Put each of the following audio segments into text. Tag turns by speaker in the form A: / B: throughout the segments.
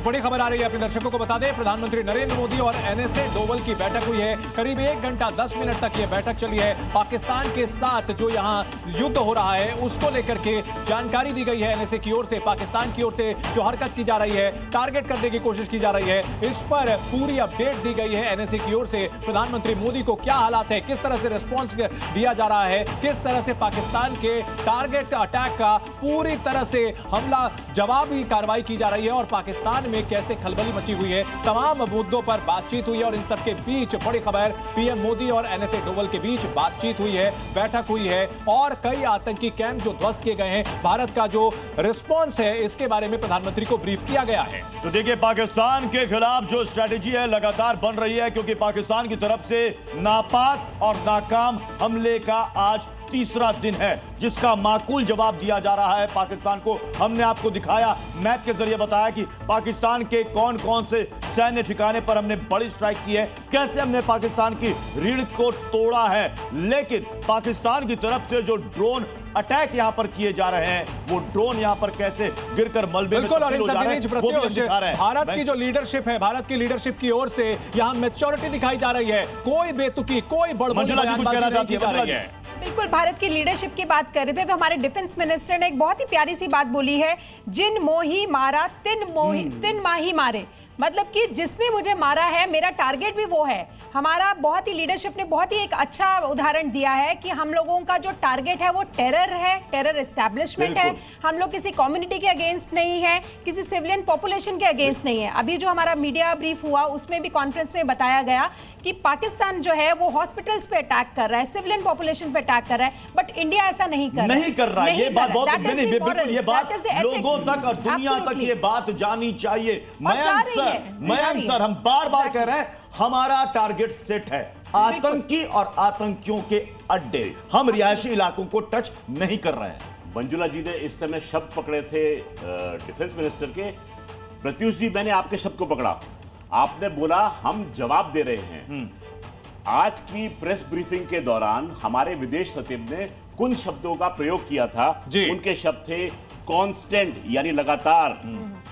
A: बड़ी खबर आ रही है, अपने दर्शकों को बता दें। प्रधानमंत्री नरेंद्र मोदी और एनएसए डोवल की बैठक हुई है। करीब 1 घंटा 10 मिनट तक यह बैठक चली है। पाकिस्तान के साथ जो यहां युद्ध हो रहा है उसको लेकर के जानकारी दी गई है एनएसए की ओर से। पाकिस्तान की ओर से जो हरकत की जा रही है, टारगेट करने की कोशिश की जा रही है, इस पर पूरी अपडेट दी गई है एनएसए की ओर से। प्रधानमंत्री मोदी को क्या हालात है, किस तरह से रिस्पॉन्स दिया जा रहा है, किस तरह से पाकिस्तान के टारगेट अटैक का पूरी तरह से हमला जवाबी कार्रवाई की जा रही है और पाकिस्तान में कैसे खलबली मची हुई है, तमाम मुद्दों पर बातचीत हुई है। और इन सबके बीच बड़ी खबर, पीएम मोदी और एनएसए डोवल के बीच बातचीत हुई है, बैठक हुई है और कई आतंकी कैंप जो ध्वस्त किए गए हैं, भारत का जो रिस्पॉन्स है इसके बारे में प्रधानमंत्री को ब्रीफ किया गया है।
B: तो देखिए, पाकिस्तान के खिलाफ जो स्ट्रेटेजी है लगातार बन रही है, क्योंकि पाकिस्तान की तरफ से नापाक और नाकाम हमले का आज तीसरा दिन है, जिसका माकूल जवाब दिया जा रहा है पाकिस्तान को। हमने आपको दिखाया, मैप के जरिए बताया कि पाकिस्तान के कौन कौन से सैन्य ठिकाने पर हमने बड़ी स्ट्राइक की है, कैसे हमने पाकिस्तान की रीढ़ को तोड़ा है। लेकिन पाकिस्तान की तरफ से जो ड्रोन अटैक यहां पर किए जा रहे हैं, वो ड्रोन यहां पर कैसे गिरकर मलबे में तब्दील हो जा रहे हैं, वो भी हम दिखा रहे हैं।
A: भारत की जो लीडरशिप है, भारत की लीडरशिप की ओर से यहां मैच्योरिटी दिखाई जा रही है। कोई बेतुकी, कोई बड़बोली बयानबाजी नहीं की जा रही है।
C: बिल्कुल, भारत की लीडरशिप की बात कर रहे थे तो हमारे डिफेंस मिनिस्टर ने एक बहुत ही प्यारी सी बात बोली है, जिन मोही मारा तिन माही मारे। मतलब कि जिसने मुझे मारा है, मेरा टारगेट भी वो है। हमारा बहुत ही लीडरशिप ने बहुत ही एक अच्छा उदाहरण दिया है कि हम लोगों का जो टारगेट है वो टेरर है, टेरर एस्टैब्लिशमेंट है। हम लोग किसी कम्युनिटी के अगेंस्ट नहीं है, किसी सिविलियन पॉपुलेशन के अगेंस्ट नहीं है। अभी जो हमारा मीडिया ब्रीफ हुआ उसमें भी, कॉन्फ्रेंस में बताया गया कि पाकिस्तान जो है वो हॉस्पिटल्स पे अटैक कर रहा है, सिविलियन पॉपुलेशन पे अटैक कर रहा है, बट इंडिया ऐसा नहीं कर रहा है।
B: ये बात बहुत बिल्कुल, ये बात लोगों तक और दुनिया तक ये बात जानी चाहिए। मयंक सर, हम बार बार कह रहे हैं, हमारा टारगेट सेट है, आतंकी और आतंकियों के अड्डे। हम रिहायशी इलाकों को टच नहीं कर रहे हैं।
D: मंजुला जी ने इस समय शब्द पकड़े थे डिफेंस मिनिस्टर के। प्रत्युष जी, मैंने आपके शब्द को पकड़ा। आपने बोला हम जवाब दे रहे हैं। आज की प्रेस ब्रीफिंग के दौरान हमारे विदेश सचिव ने कुछ शब्दों का प्रयोग किया था। उनके शब्द थे कांस्टेंट यानी लगातार,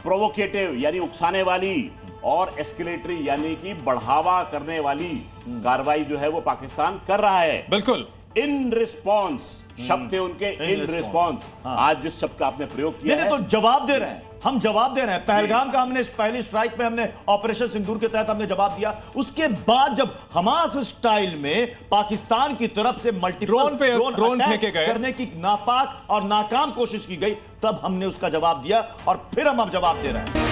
D: प्रोवोकेटिव यानी उकसाने वाली, और एस्केलेटरी यानी कि बढ़ावा करने वाली कार्रवाई जो है वो पाकिस्तान कर रहा है।
A: बिल्कुल,
D: इन रिस्पॉन्स शब्द थे उनके, इन रिस्पॉन्स। आज जिस शब्द का आपने प्रयोग किया है,
B: तो जवाब दे रहे हैं, हम जवाब दे रहे हैं। पहलगाम का हमने पहली स्ट्राइक में हमने ऑपरेशन सिंदूर के तहत हमने जवाब दिया। उसके बाद जब हमास स्टाइल में पाकिस्तान की तरफ से मल्टीपल ड्रोन फेंके गए, करने की नापाक और नाकाम कोशिश की गई, तब हमने उसका जवाब दिया और फिर हम अब जवाब दे रहे हैं।